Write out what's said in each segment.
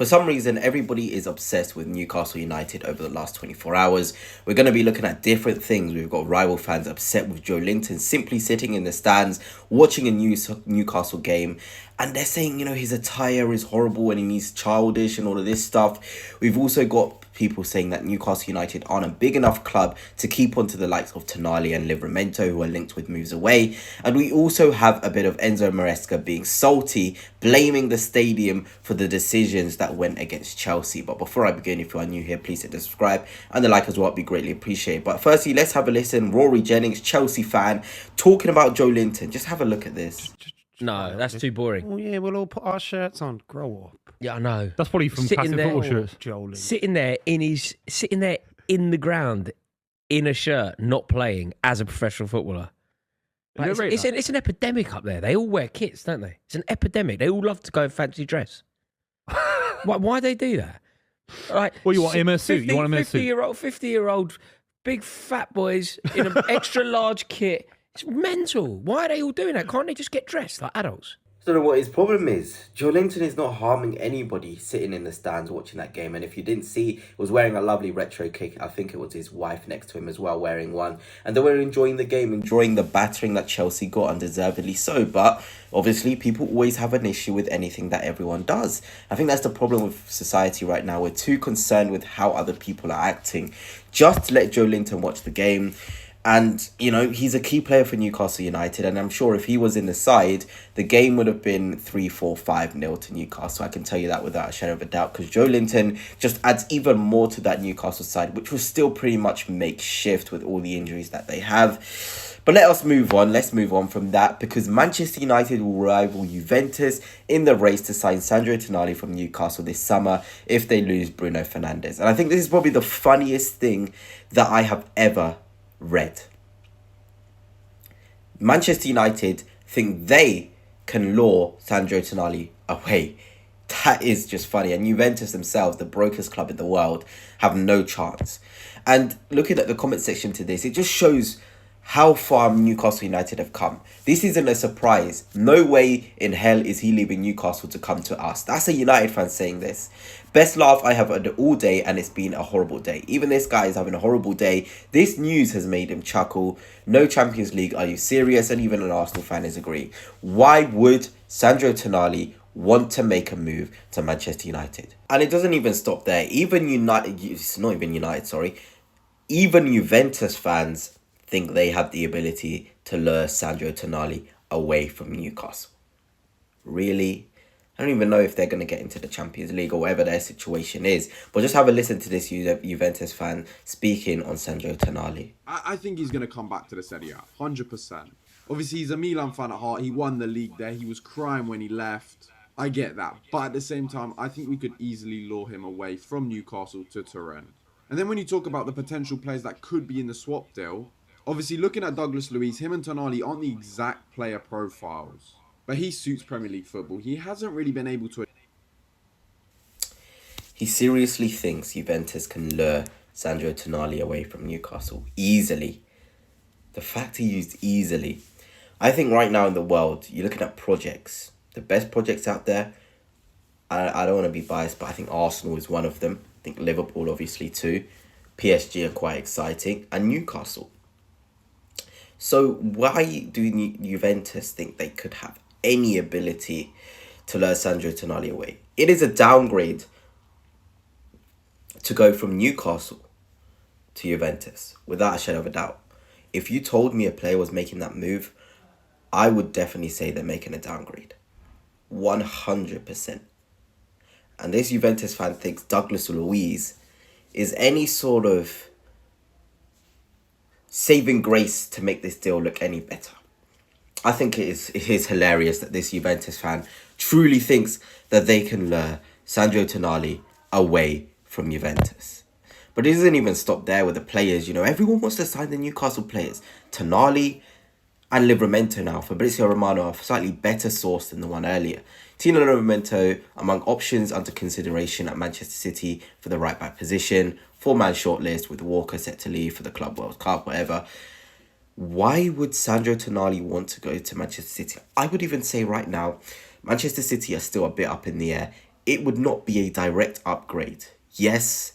For some reason, everybody is obsessed with Newcastle United over the last 24 hours. We're going to be looking at different things. We've got rival fans upset with Joelinton simply sitting in the stands, watching a Newcastle game. And they're saying, his attire is horrible and he's childish and all of this stuff. We've also got people saying that Newcastle United aren't a big enough club to keep on to the likes of Tonali and Livramento, who are linked with moves away. And we also have a bit of Enzo Maresca being salty, blaming the stadium for the decisions that went against Chelsea. But before I begin, if you are new here, please hit the subscribe and the like as well. It'd be greatly appreciated. But firstly, let's have a listen. Rory Jennings, Chelsea fan, talking about Joelinton. Just have a look at this. No, that's too boring. Oh yeah, we'll all put our shirts on. Grow up. Yeah, I know. That's probably from Sitting passive there- football shirts. Joelinton. Sitting there in the ground in a shirt, not playing as a professional footballer. You don't rate that? It's an epidemic up there. They all wear kits, don't they? It's an epidemic. They all love to go fancy dress. Why they do that? Like, Well, you want him in a suit? You want him in a suit? 50-year-old, big fat boys in an extra large kit. It's mental. Why are they all doing that? Can't they just get dressed like adults? I don't know what his problem is. Joelinton is not harming anybody sitting in the stands watching that game. And if you didn't see, he was wearing a lovely retro kick. I think it was his wife next to him as well wearing one. And they were enjoying the game, enjoying the battering that Chelsea got, undeservedly so. But obviously, people always have an issue with anything that everyone does. I think that's the problem with society right now. We're too concerned with how other people are acting. Just let Joelinton watch the game. And, he's a key player for Newcastle United. And I'm sure if he was in the side, the game would have been 3-4, 5-0 to Newcastle. I can tell you that without a shadow of a doubt. Because Joelinton just adds even more to that Newcastle side, which was still pretty much makeshift with all the injuries that they have. But let's move on. Let's move on from that. Because Manchester United will rival Juventus in the race to sign Sandro Tonali from Newcastle this summer if they lose Bruno Fernandes. And I think this is probably the funniest thing that I have ever read. Manchester United think they can lure Sandro Tonali away. That is just funny. And Juventus themselves, the brokest club in the world, have no chance. And looking at the comment section to this, it just shows how far Newcastle United have come. This isn't a surprise. No way in hell is he leaving Newcastle to come to us. That's a United fan saying this. Best laugh I have had all day, and it's been a horrible day. Even this guy is having a horrible day. This news has made him chuckle. No Champions League, are you serious? And even an Arsenal fan is agreeing. Why would Sandro Tonali want to make a move to Manchester United? And it doesn't even stop there. Even Juventus fans think they have the ability to lure Sandro Tonali away from Newcastle. Really? I don't even know if they're going to get into the Champions League or whatever their situation is. But just have a listen to this Juventus fan speaking on Sandro Tonali. I think he's going to come back to the Serie A, 100%. Obviously, he's a Milan fan at heart. He won the league there. He was crying when he left. I get that. But at the same time, I think we could easily lure him away from Newcastle to Turin. And then when you talk about the potential players that could be in the swap deal, obviously, looking at Douglas Luiz, him and Tonali aren't the exact player profiles. But he suits Premier League football. He hasn't really been able to... He seriously thinks Juventus can lure Sandro Tonali away from Newcastle easily. The fact he used easily. I think right now in the world, you're looking at projects. The best projects out there, I don't want to be biased, but I think Arsenal is one of them. I think Liverpool obviously too. PSG are quite exciting. And Newcastle. So why do Juventus think they could have any ability to lure Sandro Tonali away? It is a downgrade to go from Newcastle to Juventus, without a shadow of a doubt. If you told me a player was making that move, I would definitely say they're making a downgrade. 100%. And this Juventus fan thinks Douglas Luiz is any sort of saving grace to make this deal look any better. I think it is hilarious that this Juventus fan truly thinks that they can lure Sandro Tonali away from Juventus. But it doesn't even stop there with the players. Everyone wants to sign the Newcastle players. Tonali and Livramento now. Fabrizio Romano are slightly better sourced than the one earlier. Tino Livramento among options under consideration at Manchester City for the right-back position. 4-man shortlist with Walker set to leave for the Club World Cup, whatever. Why would Sandro Tonali want to go to Manchester City? I would even say right now, Manchester City are still a bit up in the air. it would not be a direct upgrade. Yes,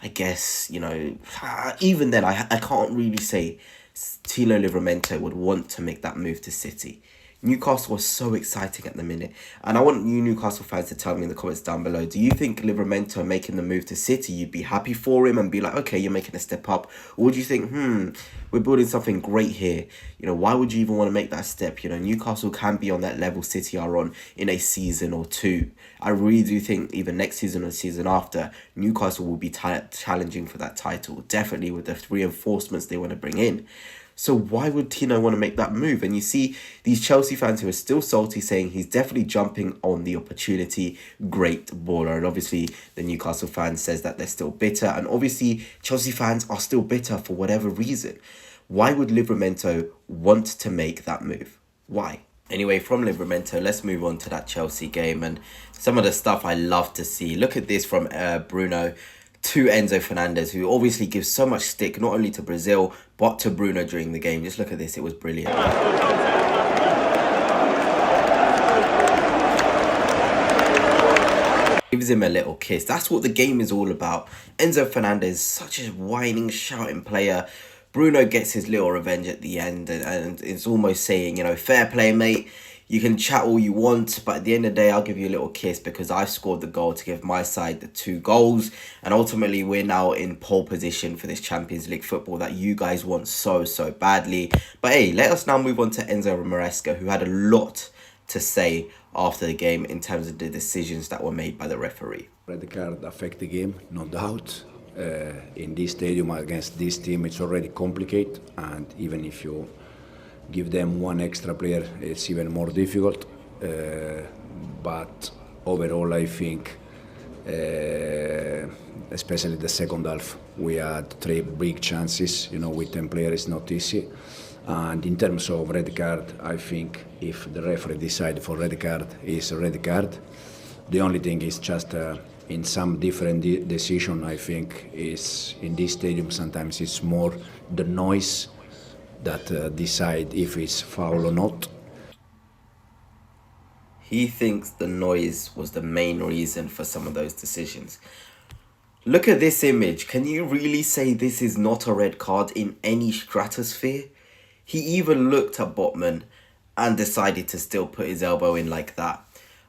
I guess, even then, I can't really say Tilo Livramento would want to make that move to City. Newcastle was so exciting at the minute. And I want you Newcastle fans to tell me in the comments down below, do you think Livramento making the move to City, you'd be happy for him and be like, okay, you're making a step up? Or would you think, we're building something great here? Why would you even want to make that step? Newcastle can be on that level City are on in a season or two. I really do think even next season or the season after, Newcastle will be challenging for that title. Definitely with the reinforcements they want to bring in. So why would Tino want to make that move? And you see these Chelsea fans who are still salty saying he's definitely jumping on the opportunity. Great baller. And obviously the Newcastle fans says that they're still bitter. And obviously Chelsea fans are still bitter for whatever reason. Why would Livramento want to make that move? Why? Anyway, from Livramento, let's move on to that Chelsea game and some of the stuff I love to see. Look at this from Bruno to Enzo Fernandez, who obviously gives so much stick, not only to Brazil, but to Bruno during the game. Just look at this, it was brilliant. Gives him a little kiss. That's what the game is all about. Enzo Fernandez, such a whining, shouting player. Bruno gets his little revenge at the end, and it's almost saying, fair play, mate. You can chat all you want, but at the end of the day, I'll give you a little kiss because I scored the goal to give my side the 2 goals. And ultimately, we're now in pole position for this Champions League football that you guys want so, so badly. But hey, let us now move on to Enzo Maresca, who had a lot to say after the game in terms of the decisions that were made by the referee. Red card affect the game, no doubt. In this stadium against this team, it's already complicated, and even if you give them one extra player, it's even more difficult. But overall, I think, especially the second half, we had 3 big chances. With 10 players, it's not easy. And in terms of red card, I think if the referee decides for red card, is a red card. The only thing is just in some different decision, I think, is in this stadium sometimes it's more the noise that decide if it's foul or not. He thinks the noise was the main reason for some of those decisions. Look at this image. Can you really say this is not a red card in any stratosphere? He even looked at Botman and decided to still put his elbow in like that.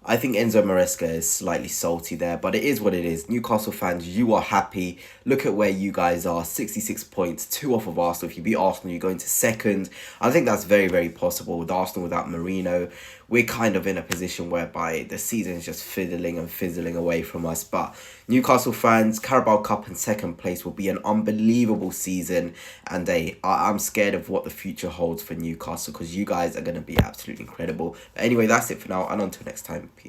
I think Enzo Maresca is slightly salty there, but it is what it is. Newcastle fans, you are happy. Look at where you guys are, 66 points, 2 off of Arsenal. If you beat Arsenal, you go into second. I think that's very, very possible. With Arsenal without Marino, we're kind of in a position whereby the season is just fizzling and fizzling away from us. But Newcastle fans, Carabao Cup in second place will be an unbelievable season. And I'm scared of what the future holds for Newcastle because you guys are going to be absolutely incredible. But anyway, that's it for now. And until next time, peace.